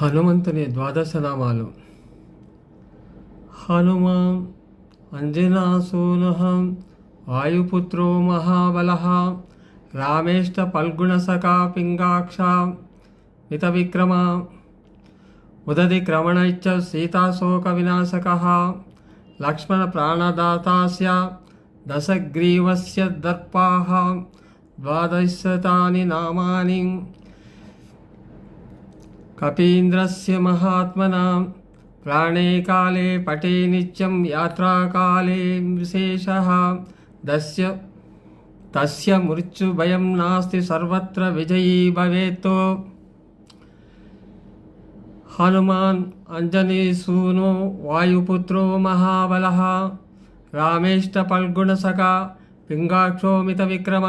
హనుమంతుని ద్వాదశ నామాలు. హనుమాన్ అంజనాసూనుహం వాయుపుత్రో మహాబలః రామేష్ట పల్గుణసఖా పింగాక్ష మిత విక్రమ ఉదది క్రమణైశ్చ సీతాశోక వినాశకః లక్ష్మణ ప్రాణదాతాస్య దశగ్రీవస్య దర్పాః ద్వాదశతాని నామాని కపీంద్రస్య మహాత్మనా ప్రాణే కాలే పటే నిత్యం యాత్రాకాలే విశేషః తస్య మృత్యుభయం నాస్తి సర్వత్ర విజయీ భవేత్. హనుమాన్ అంజనీసూనో వాయుపుత్రో మహాబలః రామేష్ట పల్గుణసఖా పింగాక్షో మిత విక్రమ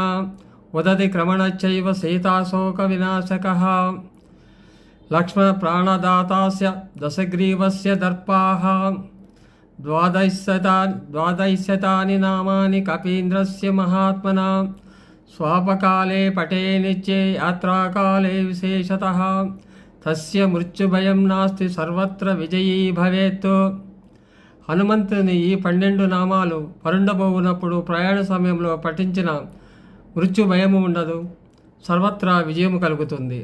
ఉదతి క్రమణశ్చైవ సీతాశోక వినాశకః లక్ష్మణ ప్రాణదాతాస్య దశగ్రీవస్య దర్పాః ద్వాదశతాని నామాని కపీంద్రస్య మహాత్మనా స్వాపకాలే పటే నిత్యే యాత్రాకాలే విశేషతః తస్య మృత్యుభయం నాస్తి సర్వత్ర విజయీ భవేత్. హనుమంతుని ఈ 12 నామాలు పరుండబోవునప్పుడు ప్రయాణ సమయంలో పఠించిన మృత్యుభయము ఉండదు, సర్వత్రా విజయము కలుగుతుంది.